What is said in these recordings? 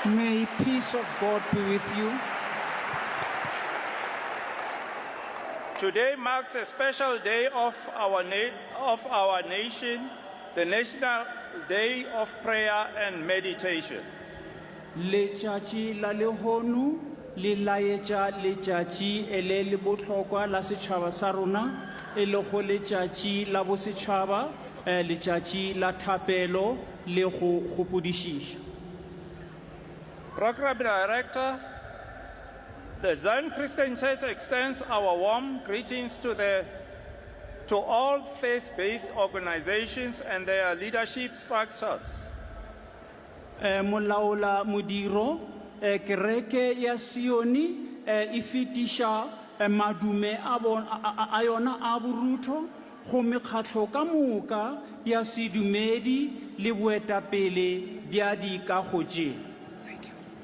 May peace of God be with you. Today marks a special day of our nation, the National Day of Prayer and Meditation. Letšatši la lehono le laetša letšatši e le bohlokwa la setšhaba sa rona e le go letšatši la bosetšhaba letšatši la thapelo le go gopodišiša. Program Director, the Zion Christian Church extends our warm greetings to all faith-based organizations and their leadership structures. Molaola modiro kereke ya Sioni e fetiša madume a yona a boruto go mekgatlo ka moka ya sedumedi le boetapele bja dikago.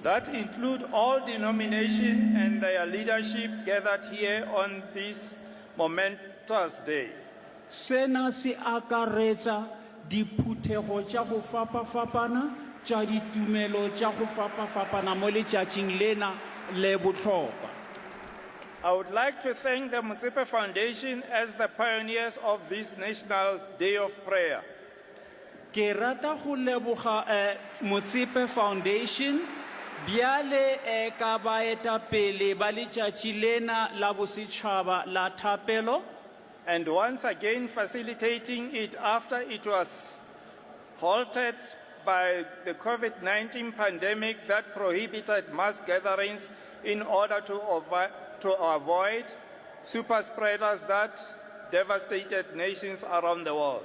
That include all denominations and their leadership gathered here on this momentous day. Sena se akaretsa diphuthego tša go fapafapana tša ditumelo tša go fapafapana mo letšatšing lena le bohlokwa. I would like to thank the Motsepe Foundation as the pioneers of this National Day of Prayer. Ke rata go leboga Motsepe Foundation bjale ka baetapele ba letšatši lena la bosetšhaba la thapelo, and once again facilitating it after it was halted by the COVID-19 pandemic that prohibited mass gatherings in order to avoid super spreaders that devastated nations around the world.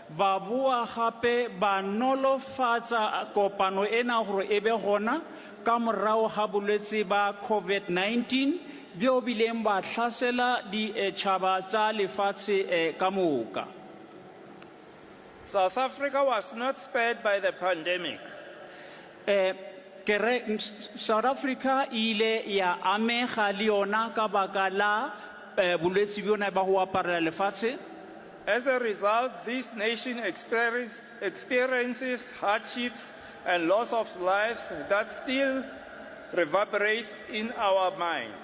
Ba boa gape ba nolofatsa kopano ena gore e be gona ka morago ga bolwetse ba COVID-19 bjo bileng ba hlasela ditšhaba tsa lefatshe ka moka. South Africa was not spared by the pandemic. South Africa ile ya amega le yona ka baka la bolwetse bjona ba go aparela lefatshe. As a result, this nation experiences hardships and loss of lives that still reverberates in our minds.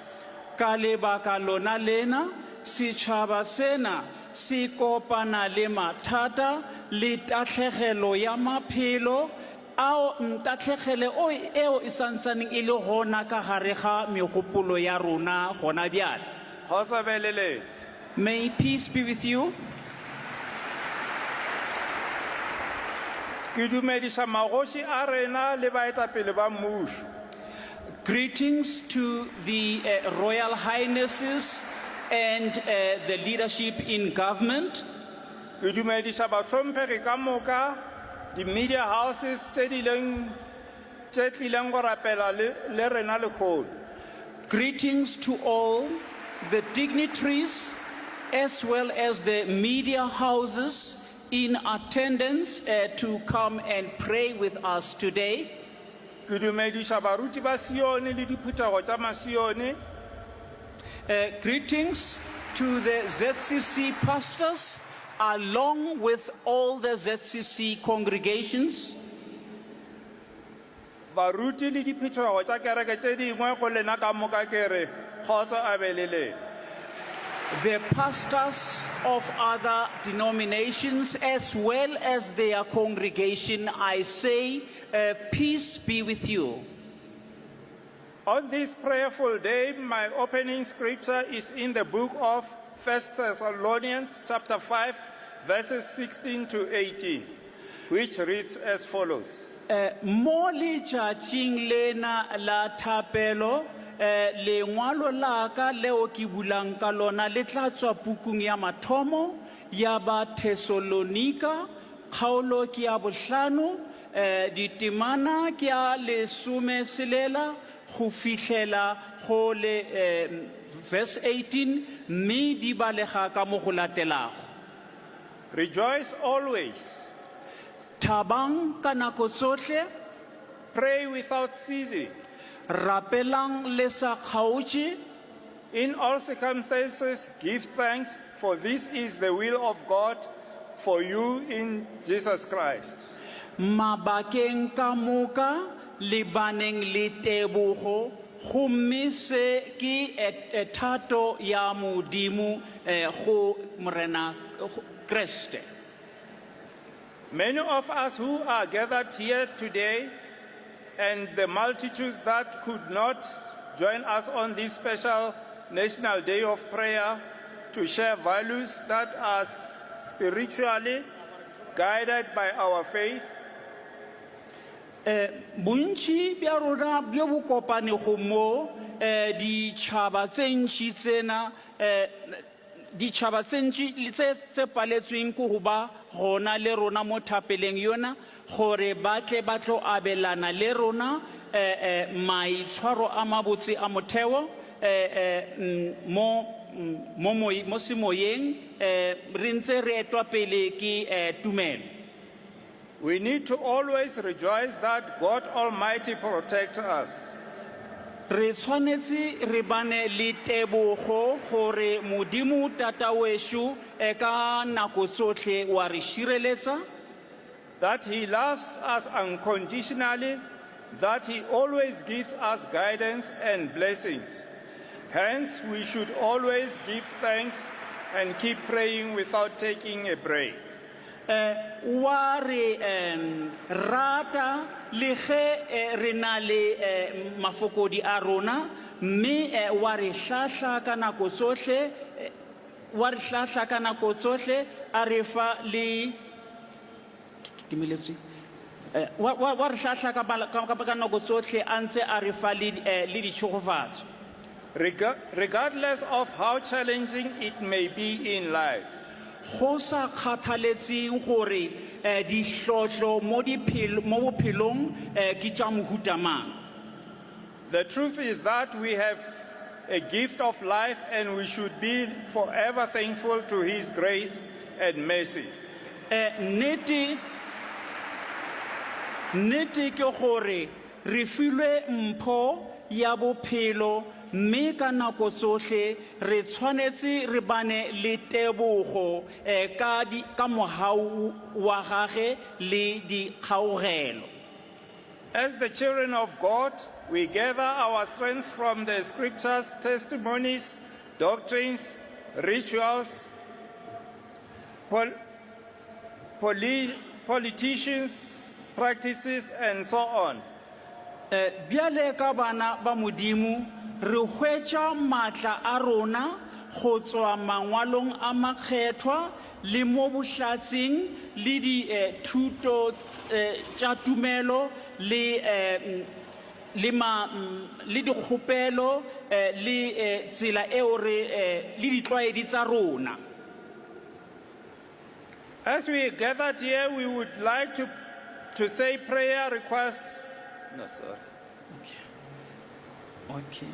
Ka lebaka lona lena setšhaba sena se kopana le mathata le tatlhegelo ya maphelo ao tatlhegelo eo e santsaneng e le gona ka gare ga megopolo ya rona gona bjale. May peace be with you. Greetings to the Royal Highnesses and the leadership in government. The media houses Greetings to all the dignitaries as well as the media houses in attendance to come and pray with us today. Greetings to the ZCC pastors along with all the ZCC congregations. The pastors of other denominations as well as their congregation, I say, peace be with you. On this prayerful day, my opening scripture is in the book of 1 Thessalonians chapter 5, verses 16 to 18, which reads as follows. Mo letšatšing lena la thapelo lengwalo la ka leo ke bulang ka lona le tla tswa pukung ya mathomo ya ba Thessalonika, kgaolo ke ya bohlano, ditemana ke ya lesome selela go fihlela go le verse 18 mme di balega ka mo go latelago. Rejoice always. Thabang ka nako tsohle. Pray without ceasing. Rapelang le sa kgaotše. In all circumstances, give thanks, for this is the will of God for you in Jesus Christ. mabakeng ka moka le baneng le tebogo gomme se ke thato ya modimo go morena Kriste. Many of us who are gathered here today and the multitudes that could not join us on this special National Day of Prayer to share values that are spiritually guided by our faith. Bontši bja rona bjo bo kopanego mo ditšhaba tše ntši tsena ditšhaba tše ntši tše paletsweng ke go ba gona le rona mo thapeleng yona gore ba tle ba tlo abelana le rona maitshwaro a mabotse a motheo mo semoyeng re ntse re etwa pele ke tumelo. We need to always rejoice that God Almighty protects us. Re tshwanetse re bane le tebogo gore modimo tata wešo ka nako tsotlhe wa re šireletsa, That He loves us unconditionally, that He always gives us guidance and blessings. Hence, we should always give thanks and keep praying without taking a break. wa re rata le ge re na le mafokodi a rona mme wa re hlahla ka nako tsohle wa re hlahla ka nako tsohle a re fa le wa re hlahla ka nako tsohle a ntse a re fa le ditšhogofatso. Regardless of how challenging it may be in life, Go sa kgathaletseng gore dihlotlo mo bophelong ke tša mohuta mang. the truth is that we have a gift of life and we should be forever thankful to His grace and mercy. Nnete ke gore re filwe mpho ya bophelo mme ka nako tsohle re tshwanetse re bane le tebogo ka mohau wa gage le dikgaogelo. As the children of God, we gather our strength from the scriptures, testimonies, doctrines, rituals, politicians, practices, and so on. Bjale ka bana ba modimo re hwetša maatla a rona go tswa mangwalong a makgethwa le mo bohlatsing le dithuto tša tumelo le dikgopelo le tsela eo le ditlwaedi tša rona. As we gathered here, we would like to say prayer requests. No, sorry. Okay.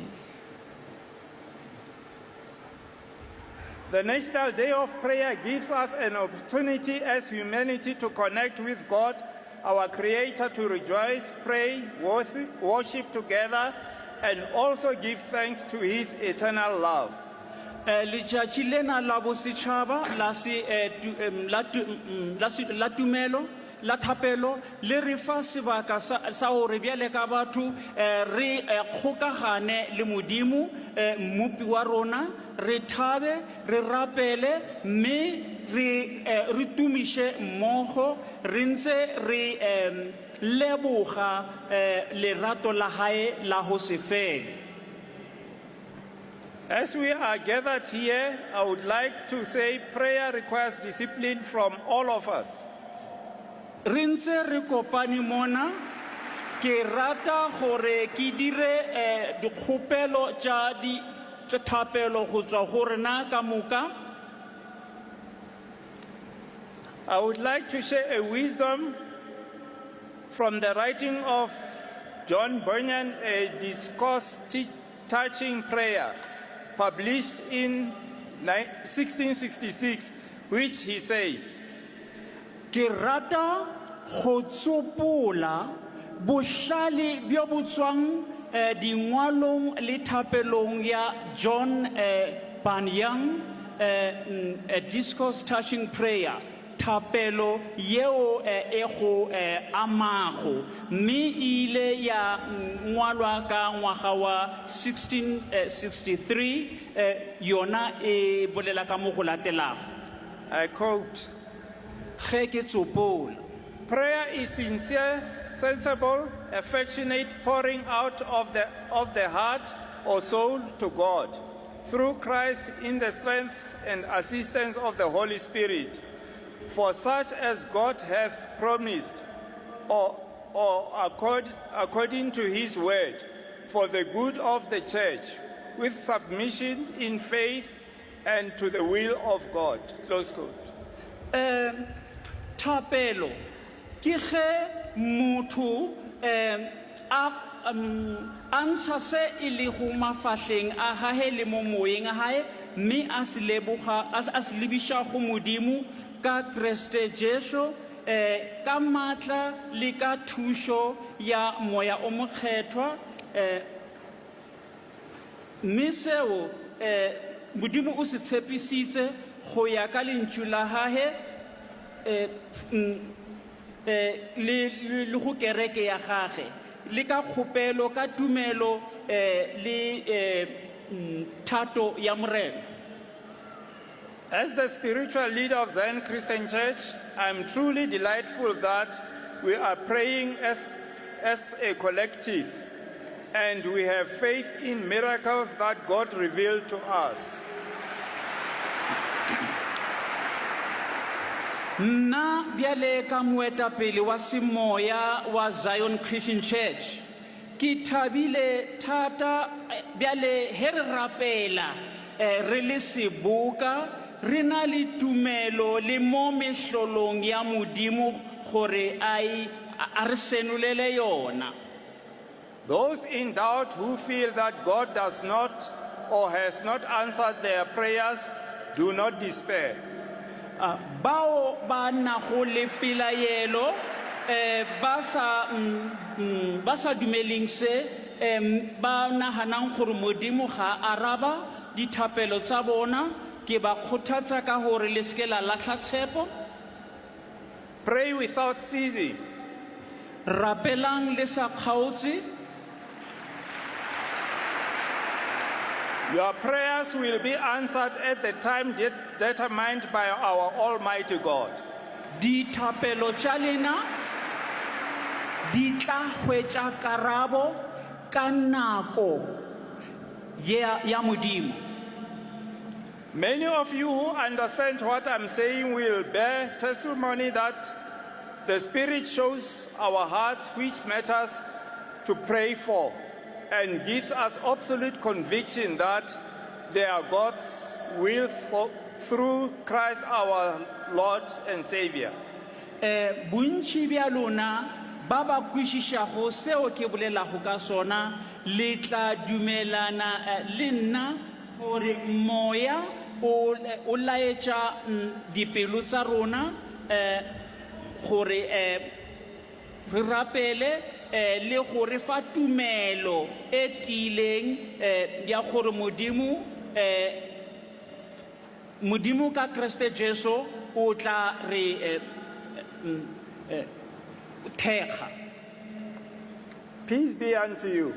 The National Day of Prayer gives us an opportunity as humanity to connect with God, our Creator, to rejoice, pray, worship together, and also give thanks to His eternal love. Letšatši lena la bosetšhaba la tumelo la thapelo le re fa sebaka sa gore bjale ka batho re kgokagane le modimo mmupi wa rona, re thabe re rapele mme re tumiše mmogo re ntse re leboga lerato la hae la go se fele. As we are gathered here, I would like to say prayer requires discipline from all of us. Re ntse re kopane mona ke rata gore ke dire dikgopelo tša thapelo go tswa go rena ka moka. I would like to share a wisdom from the writing of John Bunyan, a discourse touching prayer, published in 1666, which he says, Ke rata go tsopola bohlale bjo bo tswang dingwalong le thapelong ya John Bunyan, a discourse touching prayer, thapelo yeo e go amago mme ile ya ngwalwa ka ngwaga wa 1663 yona e bolela ka mo go latelago. I quote, Ge ke tsopola prayer is sincere, sensible, affectionate pouring out of the heart or soul to God through Christ in the strength and assistance of the Holy Spirit, for such as God hath promised, or according to his word, for the good of the church, with submission in faith and to the will of God. Close quote. thapelo ke ge motho a ntsha se e le go mafahleng a gae le mo moyeng a gae mme a se lebiša go modimo ka Kriste Jesu ka matla le ka thušo ya moya o mokgethwa mme seo modimo o se tshepisitse go ya ka lentšu la gae le go kereke ya gage le ka kgopelo ka tumelo le thato ya morena. As the spiritual leader of Zion Christian Church, I am truly delightful that we are praying as a collective and we have faith in miracles that God revealed to us. Nna bjale ka moetapele wa semoya wa Zion Christian Church ke thabile thata bjale he re rapela re le seboka re na le tumelo le mo mehlolong ya modimo gore a re senolele yona. Those in doubt who feel that God does not or has not answered their prayers, do not despair. Bao ba nago le pelaelo ba sa dumeleng se ba naganang gore modimo ga araba dithapelo tsa bona ke ba kgothatsa ka gore le se ke la latlha tshepo. Pray without ceasing. Rapelang le sa kgaotse. Your prayers will be answered at the time determined by our Almighty God. Dithapelo tša lena di tla hwetša karabo ka nako ya modimo. Many of you who understand what I'm saying will bear testimony that the Spirit shows our hearts which matters to pray for and gives us absolute conviction that they are God's will through Christ our Lord and Savior. Bontši bja lona ba ba kwešišago seo ke bolelago ka sona le tla dumelana le nna gore moya o laetša dipelo tsa rona gore re rapele le gore fa tumelo e tileng ya gore modimo ka Kriste Jesu o tla re thekga. Peace be unto you.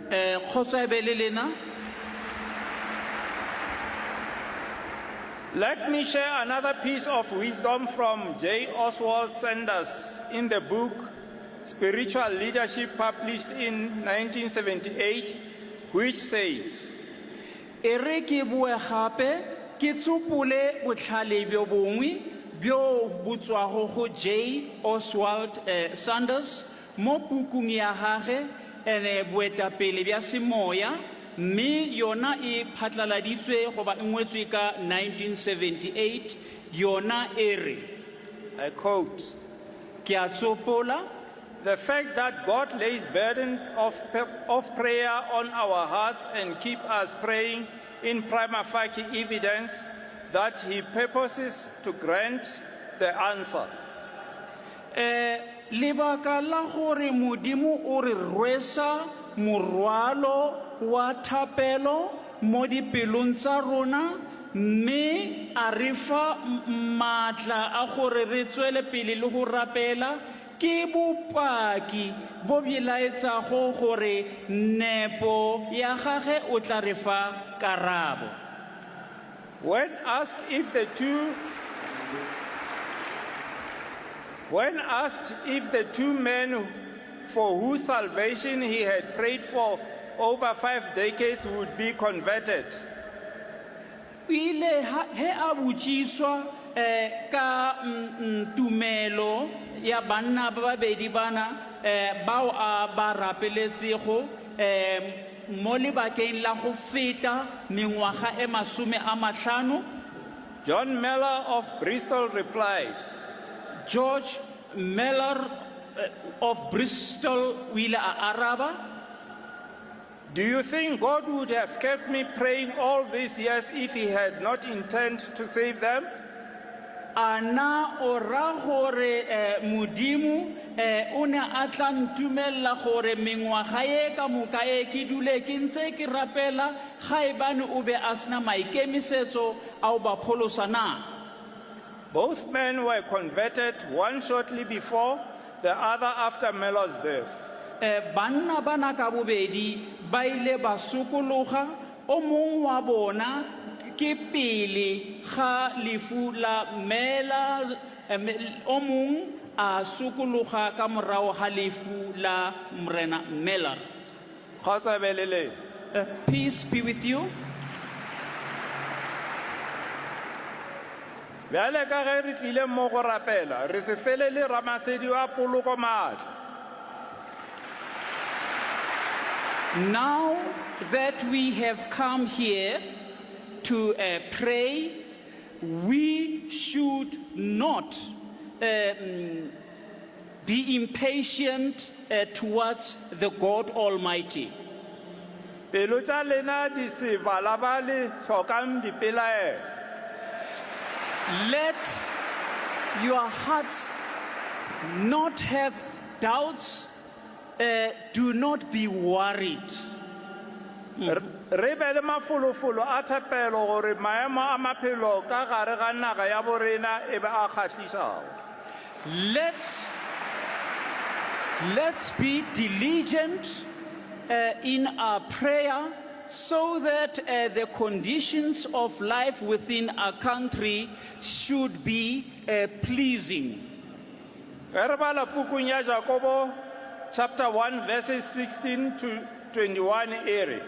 Kgotso e be le lena. Let me share another piece of wisdom from J. Oswald Sanders in the book Spiritual Leadership, published in 1978, which says, Ere ke bue gape ke tsopole botlhale bjo bongwe bjo botswago go J. Oswald Sanders mo pukung ya gage boetapele bja semoya mme yona e phatlaladitswe goba e ngwetswe ka 1978 yona ere, I quote, ke a tsopola, the fact that God lays burden of prayer on our hearts and keep us praying in prima facie evidence that he purposes to grant the answer. Lebaka la gore modimo o re rwesa morwalo wa thapelo mo dipelong tsa rona mme a re fa maatla a gore re tswele pele le go rapela ke bopaki bo belaetsago gore nepo ya gage o tla re fa karabo. When asked if the two men for whose salvation he had prayed for over 5 decades would be converted, Ile he a botsiswa ka tumelo ya banna ba babedi bana bao a ba rapeletsego mo lebakeng la go feta mengwaga e 50. John Mellor of Bristol replied, George Mellor of Bristol o ile a araba, "Do you think God would have kept me praying all these years if he had not intended to save them?" ana o ra gore modimo o ne a tla ntumella gore mengwaga ye ka moka e ke dule ke ntse ke rapela ga ebane o be a sena maikemisetso a o ba pholosa na. Both men were converted, one shortly before, the other after Mellor's death. Banna bana ka bobedi ba ile ba sokologa, o mong wa bona ke pele ga lefu la Mellor, o mong a sokologa ka morago ga lefu la morena Mellor. Kgotsa belele. Peace be with you. Bjale ka ge re tlile mo go rapela, re se felele Ramasedi wa poloko matla. Now that we have come here to pray, we should not be impatient towards the God Almighty. Pelo tša lena di se balabale hlokang dipelaelo. Let your hearts not have doubts. Do not be worried. Re be le mafolofolo a thapelo gore maemo a maphelo ka gare ga naga ya borena e be a kgahlišago. Let's be diligent in our prayer so that the conditions of life within our country should be pleasing. Ge re bala pukung ya Jakobo chapter 1 verses 16 to 21 ere.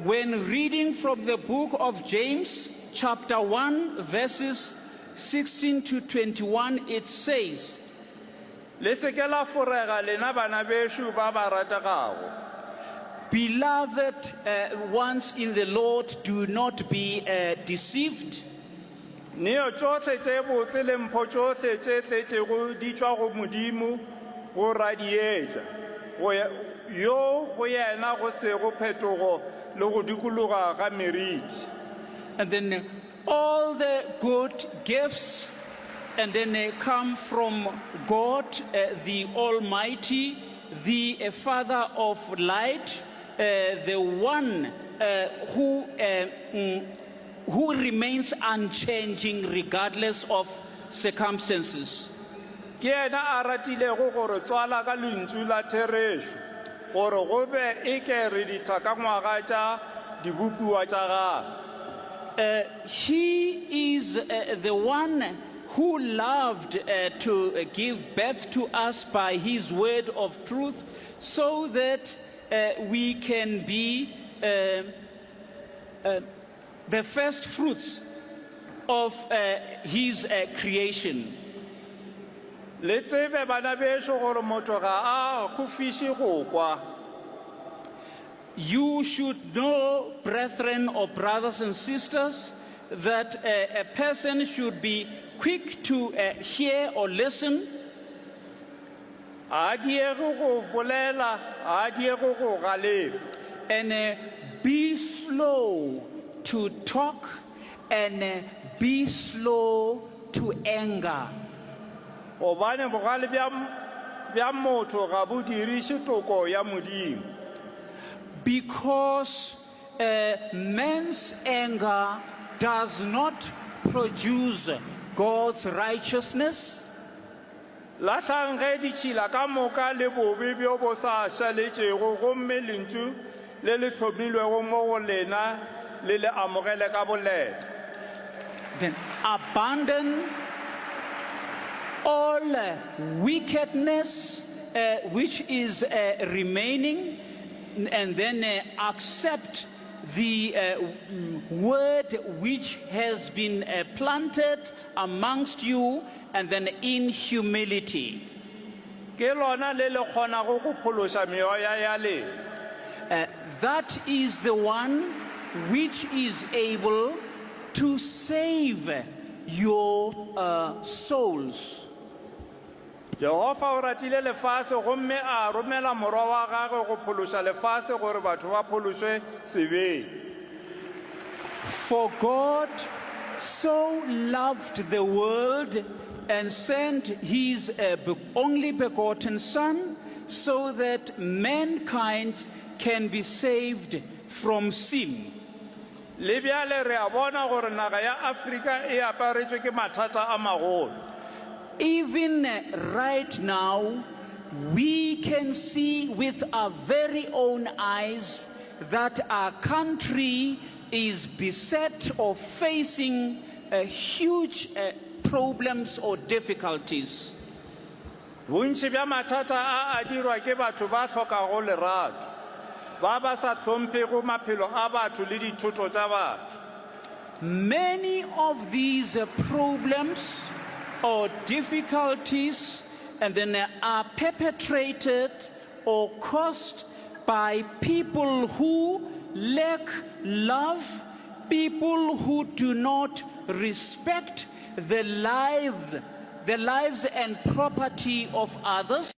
When reading from the book of James chapter 1 verses 16 to 21, it says, Le se ke la forega lena bana beshu ba ba ratagago. Beloved ones in the Lord, do not be deceived. Neo tsotlhe tše botse le mpho tsotlhe tše tletšego di tšwa go Modimo go radietša, yo go yena go sego phetogo le go dikologa ga meriti. And then all the good gifts, and then they come from God, the Almighty, the Father of light, the one who remains unchanging regardless of circumstances. Ke yena a ratilego gore tswala ka lentšu la therešo gore go be e ke re dithakangwaga tša dibopiwa tša gagwe. He is the one who loved to give birth to us by his word of truth so that we can be the first fruits of his creation. Le tsebe bana bešo gore motho ga a kgofiše go kwa. You should know, brethren or brothers and sisters, that a person should be quick to hear or listen, A diege go bolela, a diege go galefa. and be slow to talk and be slow to anger. Gobane bogale bja motho ga bo diriše toko ya Modimo. Because man's anger does not produce God's righteousness. La tlang ge ditšhila ka moka le bobe bjo bo sa šaletšego gomme lentšu le le hlomilwego mo go lena le le amogele ka boleta. Then abandon all wickedness which is remaining, and then accept the word which has been planted amongst you, and then in humility. Ke lona le le kgonago go phološa meoya ya lena. That is the one which is able to save your souls. Jehova o ratile lefase gomme a romela morwa wa gagwe go phološa lefase gore batho ba phološwe sebeng. For God so loved the world and sent his only begotten Son, so that mankind can be saved from sin. Le bjale re a bona gore naga ya Afrika e aparetšwe ke mathata a magolo. Even right now, we can see with our very own eyes that our country is beset or facing huge problems or difficulties. Bontši bja mathata a dirwa ke batho ba hlokago lerato, ba ba sa hlomphego maphelo a batho le dithoto tša batho. Many of these problems or difficulties and then are perpetrated or caused by people who lack love, people who do not respect the lives and property of others.